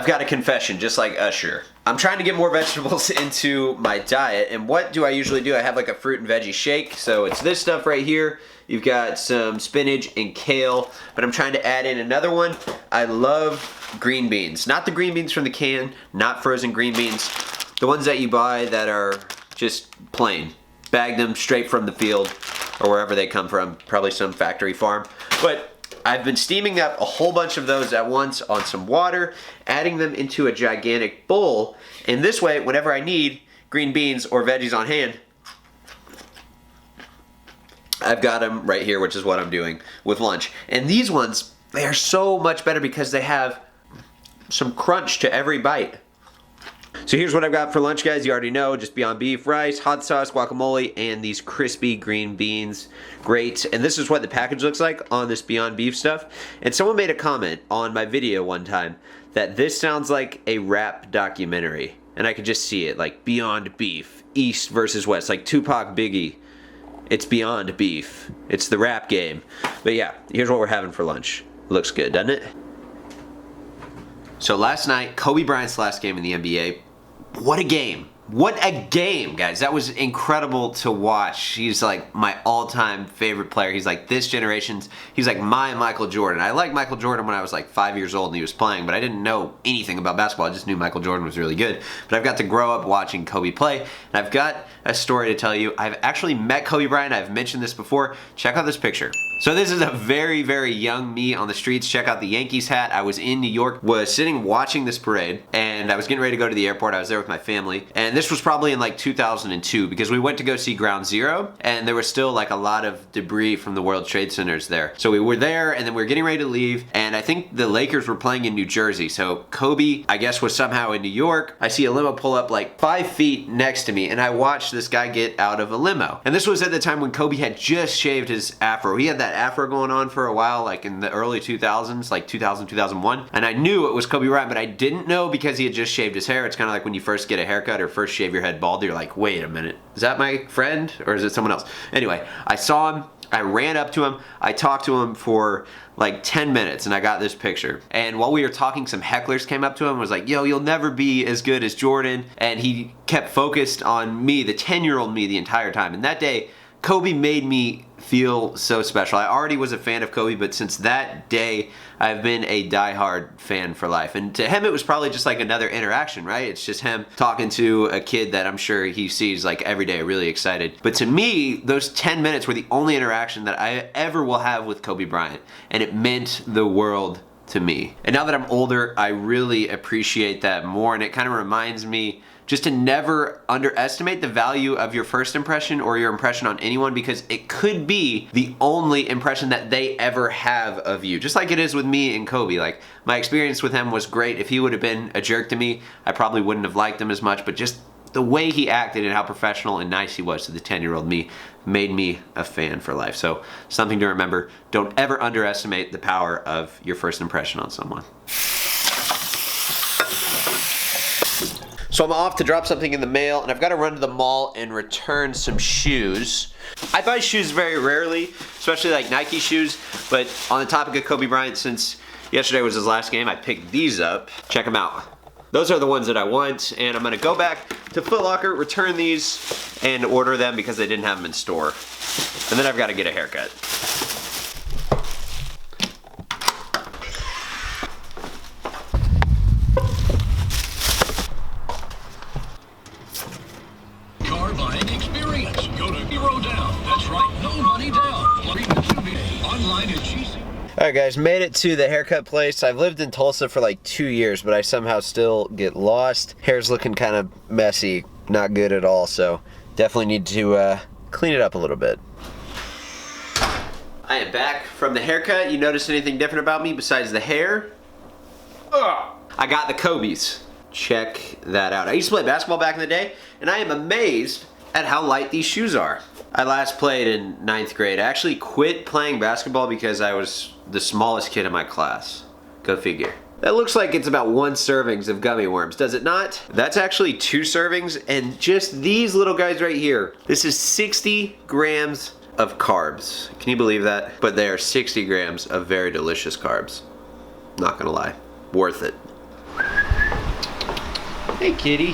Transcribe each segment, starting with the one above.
I've got a confession, just like Usher. I'm trying to get more vegetables into my diet, and what do I usually do? I have like a fruit and veggie shake, so it's this stuff right here. You've got some spinach and kale, but I'm trying to add in another one. I love green beans. Not the green beans from the can, not frozen green beans. The ones that you buy that are just plain. Bag them straight from the field or wherever they come from, probably some factory farm. But I've been steaming up a whole bunch of those at once on some water, adding them into a gigantic bowl, and this way, whenever I need green beans or veggies on hand, I've got them right here, which is what I'm doing with lunch. And these ones, they are so much better because they have some crunch to every bite. So here's what I've got for lunch, guys. You already know, just Beyond Beef, rice, hot sauce, guacamole, and these crispy green beans. Great. And this is what the package looks like on this Beyond Beef stuff. And someone made a comment on my video one time that this sounds like a rap documentary. And I could just see it, like Beyond Beef, East versus West, like Tupac, Biggie. It's Beyond Beef. It's the rap game. But yeah, here's what we're having for lunch. Looks good, doesn't it? So last night, Kobe Bryant's last game in the NBA. What a game. What a game, guys. That was incredible to watch. He's like my all-time favorite player. He's like this generation's, he's like my Michael Jordan. I liked Michael Jordan when I was like 5 years old and he was playing, but I didn't know anything about basketball. I just knew Michael Jordan was really good. But I've got to grow up watching Kobe play, and I've got a story to tell you. I've actually met Kobe Bryant. I've mentioned this before. Check out this picture. So this is a very, very young me on the streets. Check out the Yankees hat. I was in New York, was sitting watching this parade, and I was getting ready to go to the airport. I was there with my family, and this was probably in like 2002 because we went to go see Ground Zero, and there was still like a lot of debris from the World Trade Centers there. So we were there, and then we were getting ready to leave, and I think the Lakers were playing in New Jersey. So Kobe, I guess, was somehow in New York. I see a limo pull up like 5 feet next to me, and I watched this guy get out of a limo. And this was at the time when Kobe had just shaved his afro. He had that afro going on for a while, like in the early 2000s, like 2000, 2001. And I knew it was Kobe Bryant, but I didn't know because he had just shaved his hair. It's kind of like when you first get a haircut or first shave your head bald, you're like, wait a minute, is that my friend or is it someone else? Anyway, I saw him, I ran up to him, I talked to him for like 10 minutes and I got this picture. And while we were talking, some hecklers came up to him and was like, yo, you'll never be as good as Jordan. And he kept focused on me, the 10-year-old me, the entire time. And that day, Kobe made me feel so special. I already was a fan of Kobe, but since that day, I've been a diehard fan for life. And to him, it was probably just like another interaction, right? It's just him talking to a kid that I'm sure he sees like every day, really excited. But to me, those 10 minutes were the only interaction that I ever will have with Kobe Bryant. And it meant the world to me. And now that I'm older, I really appreciate that more. And it kind of reminds me just to never underestimate the value of your first impression or your impression on anyone, because it could be the only impression that they ever have of you. Just like it is with me and Kobe. Like, my experience with him was great. If he would have been a jerk to me, I probably wouldn't have liked him as much, but just the way he acted and how professional and nice he was to the 10-year-old me made me a fan for life. So, something to remember. Don't ever underestimate the power of your first impression on someone. So I'm off to drop something in the mail, and I've got to run to the mall and return some shoes. I buy shoes very rarely, especially like Nike shoes, but on the topic of Kobe Bryant, since yesterday was his last game, I picked these up. Check them out. Those are the ones that I want, and I'm gonna go back to Foot Locker, return these, and order them because they didn't have them in store. And then I've got to get a haircut. Alright guys, made it to the haircut place. I've lived in Tulsa for like 2 years, but I somehow still get lost. Hair's looking kind of messy, not good at all, so definitely need to clean it up a little bit. I am back from the haircut. You notice anything different about me besides the hair? Ugh. I got the Kobe's. Check that out. I used to play basketball back in the day, and I am amazed at how light these shoes are. I last played in 9th grade. I actually quit playing basketball because I was the smallest kid in my class. Go figure. That looks like it's about 1 servings of gummy worms, does it not? That's actually 2 servings, and just these little guys right here. This is 60 grams of carbs. Can you believe that? But they are 60 grams of very delicious carbs. Not gonna lie, worth it. Hey, kitty.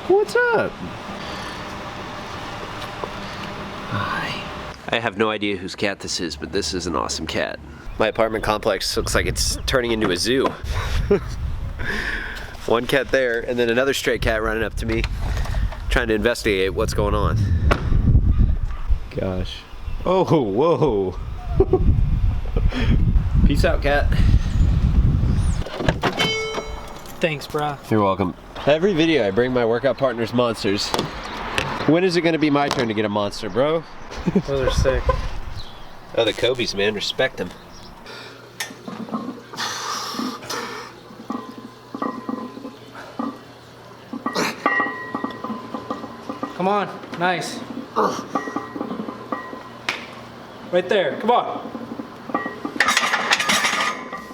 What's up? Hi. I have no idea whose cat this is, but this is an awesome cat. My apartment complex looks like it's turning into a zoo. One cat there, and then another stray cat running up to me, trying to investigate what's going on. Gosh. Oh, whoa. Peace out, cat. Thanks, bro. You're welcome. Every video I bring my workout partners monsters. When is it gonna be my turn to get a monster, bro? Those are sick. Oh, the Kobe's, man. Respect them. Come on. Nice. Right there. Come on.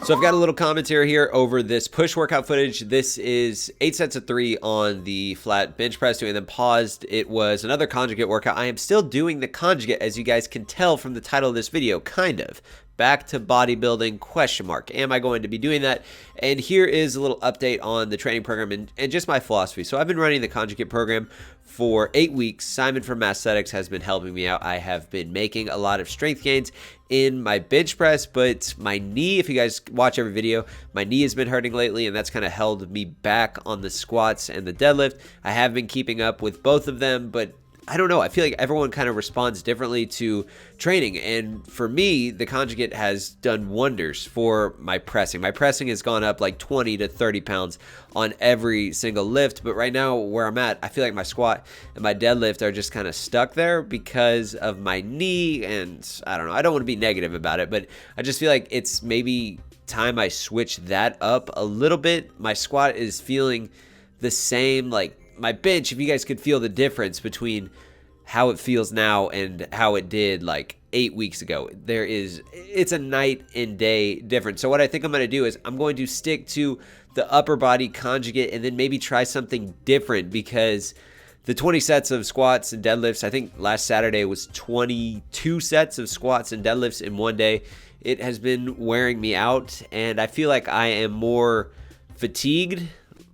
So I've got a little commentary here over this push workout footage. This is 8 sets of 3 on the flat bench press, doing them paused. It was another conjugate workout. I am still doing the conjugate, as you guys can tell from the title of this video, kind of. Back to bodybuilding, question mark. Am I going to be doing that? And here is a little update on the training program and just my philosophy. So I've been running the conjugate program for 8 weeks. Simon from Aesthetics has been helping me out. I have been making a lot of strength gains in my bench press, but my knee, if you guys watch every video, my knee has been hurting lately, and that's kind of held me back on the squats and the deadlift. I have been keeping up with both of them, but I don't know. I feel like everyone kind of responds differently to training. And for me, the conjugate has done wonders for my pressing. My pressing has gone up like 20 to 30 pounds on every single lift. But right now where I'm at, I feel like my squat and my deadlift are just kind of stuck there because of my knee. And I don't know. I don't want to be negative about it, but I just feel like it's maybe time I switch that up a little bit. My squat is feeling the same, like my bench, if you guys could feel the difference between how it feels now and how it did like 8 weeks ago, it's a night and day difference. So what I think I'm going to do is I'm going to stick to the upper body conjugate and then maybe try something different, because the 20 sets of squats and deadlifts, I think last Saturday was 22 sets of squats and deadlifts in one day. It has been wearing me out, and I feel like I am more fatigued,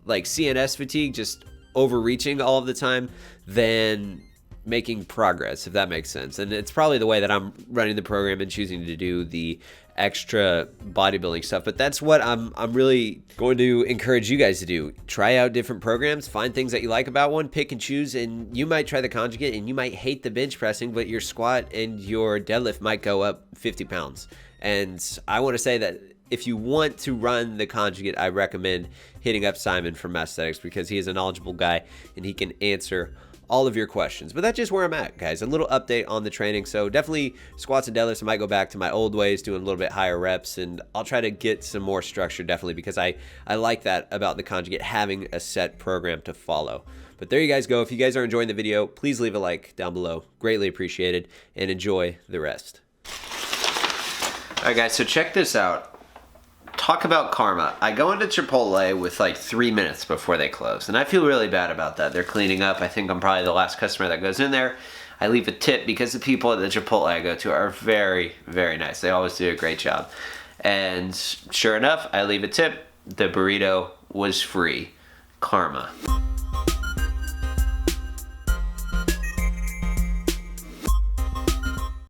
like CNS fatigue, just overreaching all of the time, than making progress, if that makes sense. And it's probably the way that I'm running the program and choosing to do the extra bodybuilding stuff. But that's what I'm really going to encourage you guys to do. Try out different programs, find things that you like about one, pick and choose, and you might try the conjugate and you might hate the bench pressing, but your squat and your deadlift might go up 50 pounds. And I want to say that if you want to run the conjugate, I recommend hitting up Simon from Aesthetics, because he is a knowledgeable guy and he can answer all of your questions. But that's just where I'm at, guys. A little update on the training. So definitely squats and deadlifts, I might go back to my old ways, doing a little bit higher reps, and I'll try to get some more structure, definitely, because I like that about the conjugate, having a set program to follow. But there you guys go. If you guys are enjoying the video, please leave a like down below. Greatly appreciated, and enjoy the rest. All right, guys, so check this out. Talk about karma. I go into Chipotle with like 3 minutes before they close, and I feel really bad about that. They're cleaning up. I think I'm probably the last customer that goes in there. I leave a tip because the people at the Chipotle I go to are very, very nice. They always do a great job. And sure enough, I leave a tip. The burrito was free. Karma.